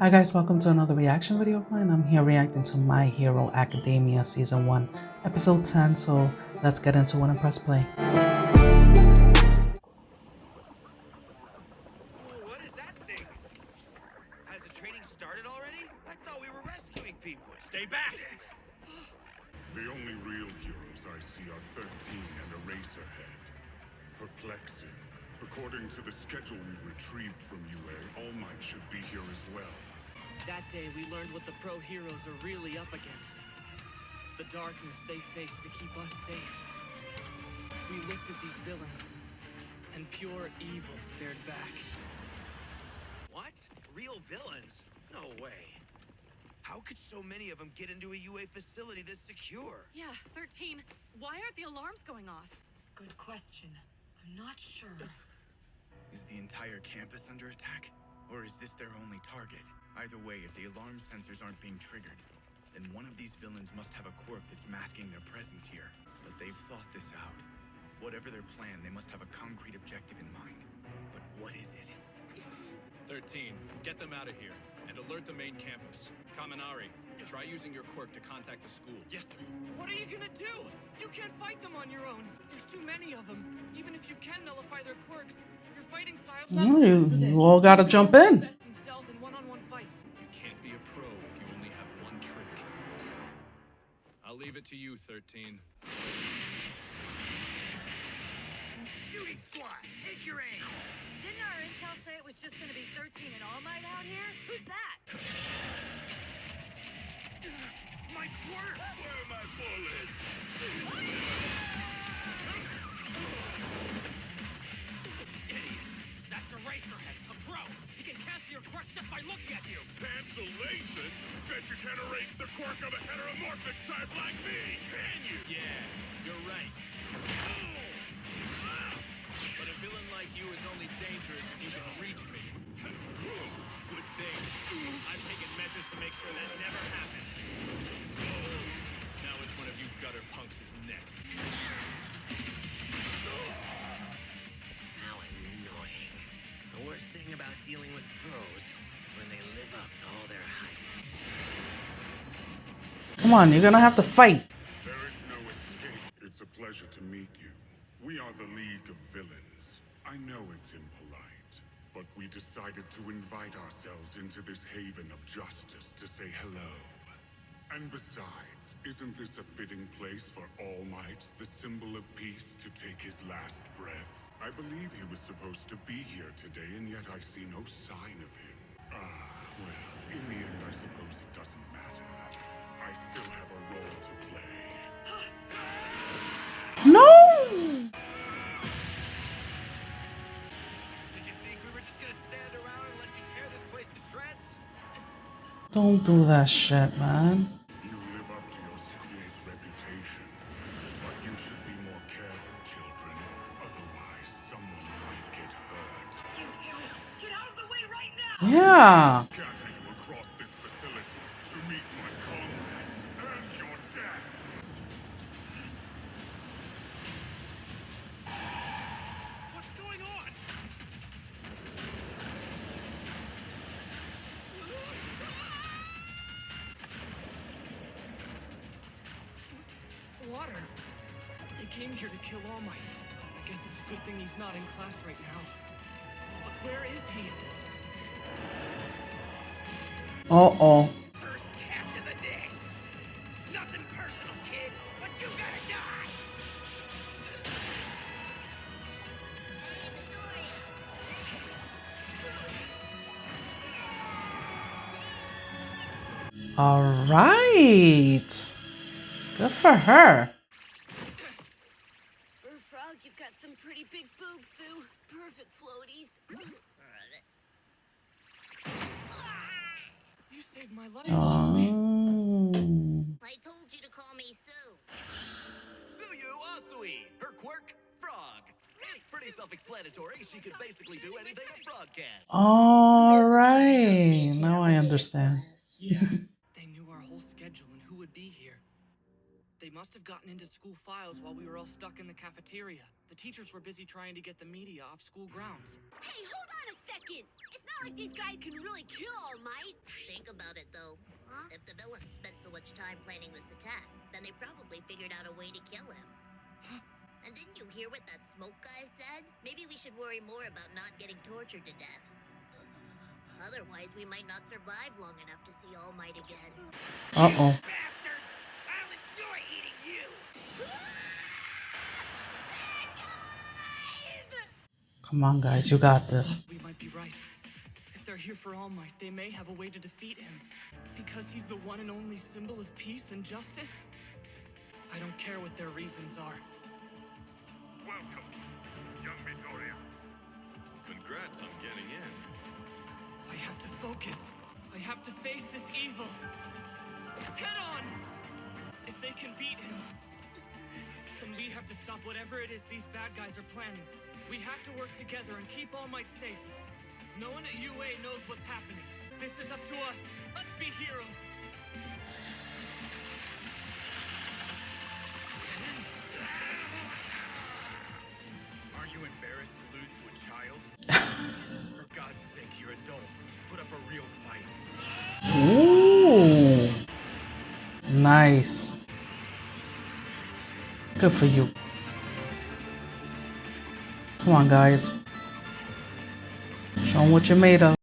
Hi guys, welcome to another reaction video of mine. I'm here reacting to My Hero Academia Season 1, Episode 10, so let's get into it and press play. Whoa, what is that thing? Has the training started already? I thought we were rescuing people. Stay back! The only real heroes I see are 13 and Eraserhead. Perplexing. According to the schedule we retrieved from UA, All Might should be here as well. That day, we learned what the pro heroes are really up against. The darkness they face to keep us safe. We looked at these villains, and pure evil stared back. What? Real villains? No way. How could so many of them get into a UA facility this secure? Yeah, 13. Why aren't the alarms going off? Good question. I'm not sure. Is the entire campus under attack? Or is this their only target? Either way, if the alarm sensors aren't being triggered, then one of these villains must have a quirk that's masking their presence here. But they've thought this out. Whatever their plan, they must have a concrete objective in mind. But what is it? 13, get them out of here, and alert the main campus. Kaminari, try using your quirk to contact the school. Yes, sir. What are you gonna do? You can't fight them on your own. There's too many of them. Even if you can nullify their quirks, your fighting style's not suited for this. You all gotta jump in. Best in stealth and one-on-one fights. You can't be a pro if you only have one trick. I'll leave it to you, 13. Shooting squad, take your aim. Didn't our intel say it was just gonna be 13 and All Might out here? Who's that? My quirk! Where are my bullets? Idiots! That's Eraserhead, a pro! He can cancel your quirks just by looking at you! Cancellation? Bet you can't erase the quirk of a heteromorphic type like me, can you? Yeah, you're right. But a villain like you is only dangerous if you can reach me. Good thing. I'm taking measures to make sure that never happens. Now it's one of you gutter punks is next. How annoying. The worst thing about dealing with pros is when they live up to all their hype. Come on, you're gonna have to fight. There is no escape. It's a pleasure to meet you. We are the League of Villains. I know it's impolite, but we decided to invite ourselves into this haven of justice to say hello. And besides, isn't this a fitting place for All Might, the symbol of peace, to take his last breath? I believe he was supposed to be here today, and yet I see no sign of him. Well, in the end, I suppose it doesn't matter. I still have a role to play. No! Did you think we were just gonna stand around and let you tear this place to shreds? Don't do that shit, man. You live up to your school's reputation, but you should be more careful, children. Otherwise, someone might get hurt. You two, get out of the way right now! Yeah. Gather you across this facility to meet my comrades and your death. What's going on? Water! They came here to kill All Might. I guess it's a good thing he's not in class right now. But where is he? Uh-oh. First catch of the day. Nothing personal, kid, but you gotta die. All right. Good for her. For a frog, you've got some pretty big boobs, Sue. Perfect floaties. You saved my life. Oh. I told you to call me Sue. Suyu Asui. Her quirk, frog. It's pretty self-explanatory. She could basically do anything a frog can. All right. Now I understand. They knew our whole schedule and who would be here. They must have gotten into school files while we were all stuck in the cafeteria. The teachers were busy trying to get the media off school grounds. Hey, hold on on a second. It's not like these guys can really kill All Might. Think about it, though. Huh? If the villains spent so much time planning this attack, then they probably figured out a way to kill him. And didn't you hear what that smoke guy said? Maybe we should worry more about not getting tortured to death. Otherwise, we might not survive long enough to see All Might again. Uh-oh. Bastards! I'll enjoy eating you! Come on, guys, you got this. We might be right. If they're here for All Might, they may have a way to defeat him. Because he's the one and only symbol of peace and justice? I don't care what their reasons are. Welcome, young Midoriya. Congrats on getting in. I have to focus. I have to face this evil. Head on! If they can beat him, then we have to stop whatever it is these bad guys are planning. We have to work together and keep All Might safe. No one at UA knows what's happening. This is up to us. Let's be heroes. Aren't you embarrassed to lose to a child? For God's sake, you're adults. Put up a real fight. Ooh. Nice. Good for you. Come on, guys. Show 'em what you're made of.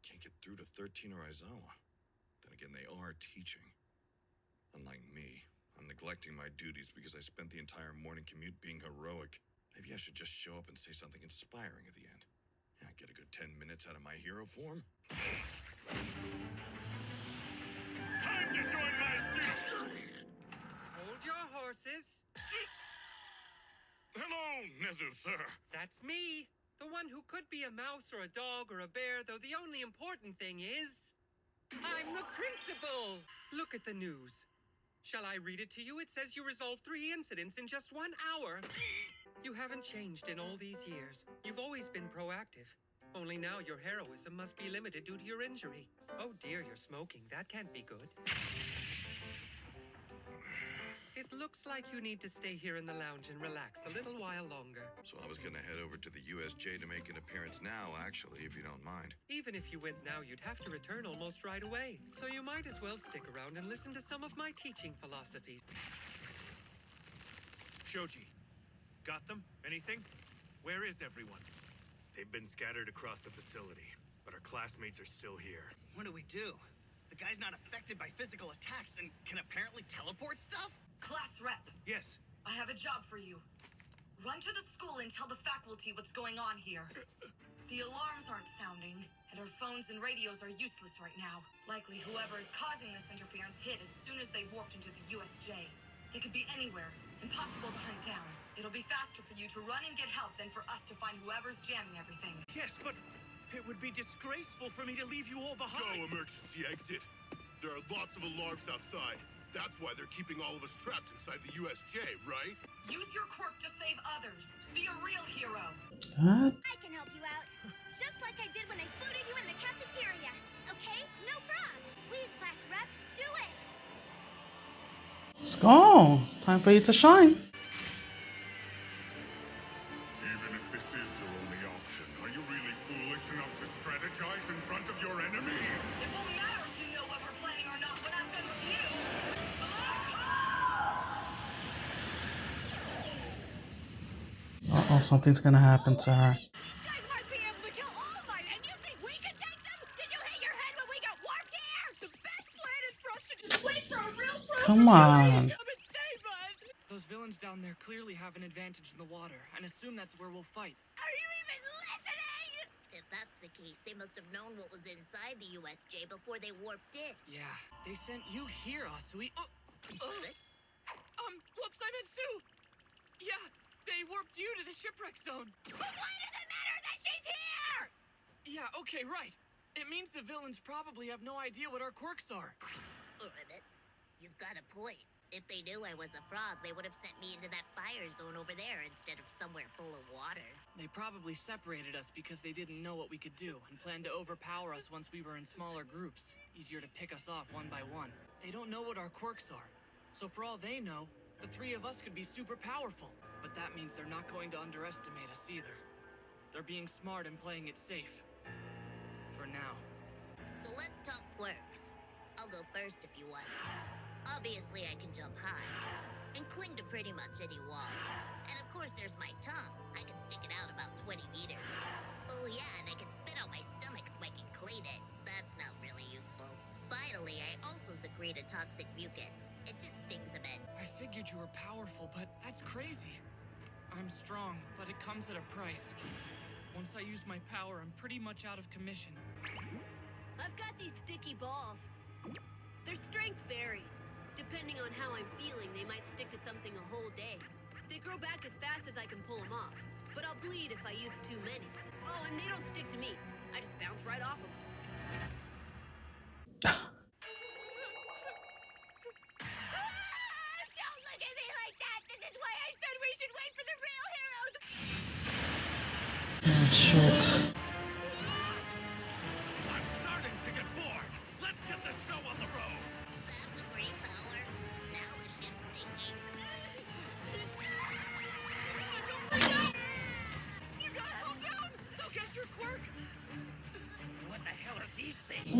Can't get through to 13 or Aizawa. Then again, they are teaching. Unlike me, I'm neglecting my duties because I spent the entire morning commute being heroic. Maybe I should just show up and say something inspiring at the end. Yeah, get a good 10 minutes out of my hero form. Time to join my street! Hold your horses. Hello, Nezu, sir. That's me. The one who could be a mouse or a dog or a bear, though the only important thing is... I'm the principal! Look at the news. Shall I read it to you? It says you resolved 3 incidents in just 1 hour. You haven't changed in all these years. You've always been proactive. Only now your heroism must be limited due to your injury. Oh dear, you're smoking. That can't be good. It looks like you need to stay here in the lounge and relax a little while longer. So I was gonna head over to the USJ to make an appearance now, actually, if you don't mind. Even if you went now, you'd have to return almost right away. So you might as well stick around and listen to some of my teaching philosophies. Shoji, got them? Anything? Where is everyone? They've been scattered across the facility, but our classmates are still here. What do we do? The guy's not affected by physical attacks and can apparently teleport stuff? Class rep, Yes. I have a job for you. Run to the school and tell the faculty what's going on here. The alarms aren't sounding, and our phones and radios are useless right now. Likely whoever is causing this interference hit as soon as they warped into the USJ. They could be anywhere, impossible to hunt down. It'll be faster for you to run and get help than for us to find whoever's jamming everything. Yes, but it would be disgraceful for me to leave you all Go behind. emergency exit. There are lots of alarms outside. That's why they're keeping all of us trapped inside the USJ, right? Use your quirk to save others. Be a real hero. What? I can help you out. Just like I did when I fooded you in the cafeteria. Okay? No problem. Please, class rep, do it. Let's go. It's time for you to shine. Even if this is your only option, are you really foolish enough to strategize in front of your enemy? It won't matter if you know what we're planning or not when I'm done with you. Uh-oh, something's gonna happen to her. These guys might be able to kill All Might, and you think we can take them? Did you hit your head when we got warped here? The best plan is for us to just wait for a real Come on. come and save us. Those villains down there clearly have an advantage in the water, and assume that's where we'll fight. Are you even listening? If that's the case, they must have known what was inside the USJ before they warped in. Yeah, they sent you here, s1e. Whoops, I meant Sue! Yeah, they warped you to the shipwreck zone. But why does it matter that she's here? Yeah, okay, right. It means the villains probably have no idea what our quirks are. Ribbit, you've got a point. If they knew I was a frog, they would have sent me into that fire zone over there instead of somewhere full of water. They probably separated us because they didn't know what we could do and planned to overpower us once we were in smaller groups. Easier to pick us off one by one. They don't know what our quirks are. So for all they know, the three of us could be super powerful. But that means they're not going to underestimate us either. They're being smart and playing it safe. For now. So let's talk quirks. I'll go first if you want. Obviously, I can jump high and cling to pretty much any wall. And of course, there's my tongue. I can stick it out about 20 meters. Oh yeah, and I can spit out my stomach so I can clean it. That's not really useful. Finally, I also secrete a toxic mucus. It just stings a bit. I figured you were powerful, but that's crazy. I'm strong, but it comes at a price. Once I use my power, I'm pretty much out of commission. I've got these sticky balls. Their strength varies. Depending on how I'm feeling, they might stick to something a whole day. They grow back as fast as I can pull them off, but I'll bleed if I use too many. Oh, and they don't stick to me. I just bounce right off them. Don't look at me like that! This is why I said we should wait for the real heroes! Oh, shit. I'm starting to get bored. Let's get the show on the road. That's a great power. Now the ship's sinking. You gotta calm down! They'll guess your quirk! What the hell are these things?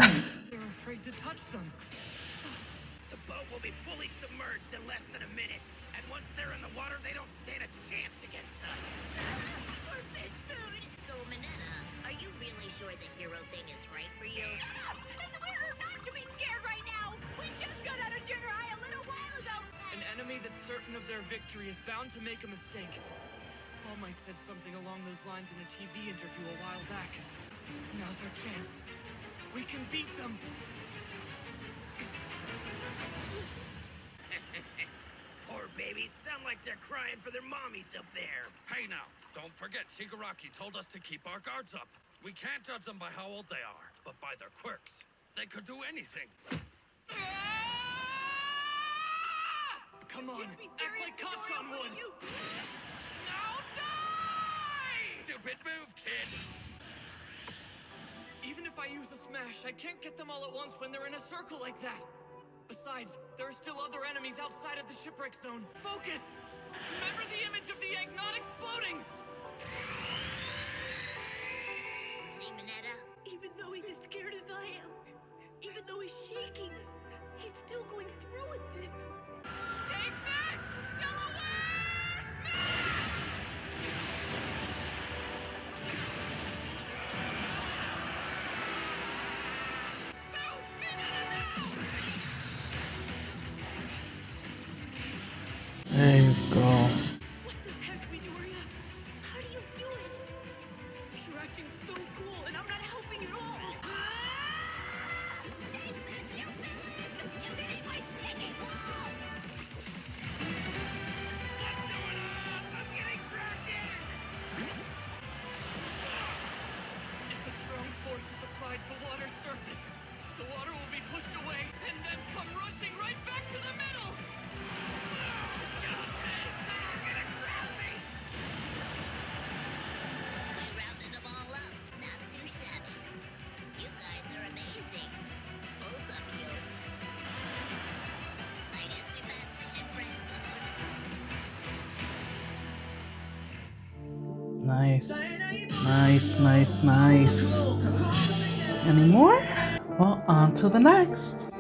They're afraid to touch them. The boat will be fully submerged in less than a minute. And once they're in the water, they don't stand a chance against us. For fish food! So, Minetta, are you really sure the hero thing is right for you? Shut up! It's weirder not to be scared right now! We just got out of junior high a little while ago! An enemy that's certain of their victory is bound to make a mistake. All Might said something along those lines in a TV interview a while back. Now's our chance. We can beat them! Poor babies sound like they're crying for their mommies up there. Hey now, don't forget Shigaraki told us to keep our guards up. We can't judge them by how old they are, but by their quirks. They could do anything. Come on, act like Kanchan would! Now die! Stupid move, kid! Even if I use a smash, I can't get them all at once when they're in a circle like that. Besides, there are still other enemies outside of the shipwreck zone. Focus! Remember the image of the egg not exploding! Ready, Minetta? Even though he's as scared as I am, even though he's shaking, he's still going through with this. Take this! Delaware! There you go. What the heck, Midoriya? How do you do it? You're acting so cool, and I'm not helping at all. Take this, you villains! You can eat my sticky ball! Let's do it up! I'm getting trapped in! If a strong force is applied to water's surface, the water will be pushed away and then come rushing right back to the middle! We rounded them all up. Not too shabby. You guys are amazing. Both of you. I guess we passed the shipwreck zone. Nice. Nice. Any more? Well, on to the next.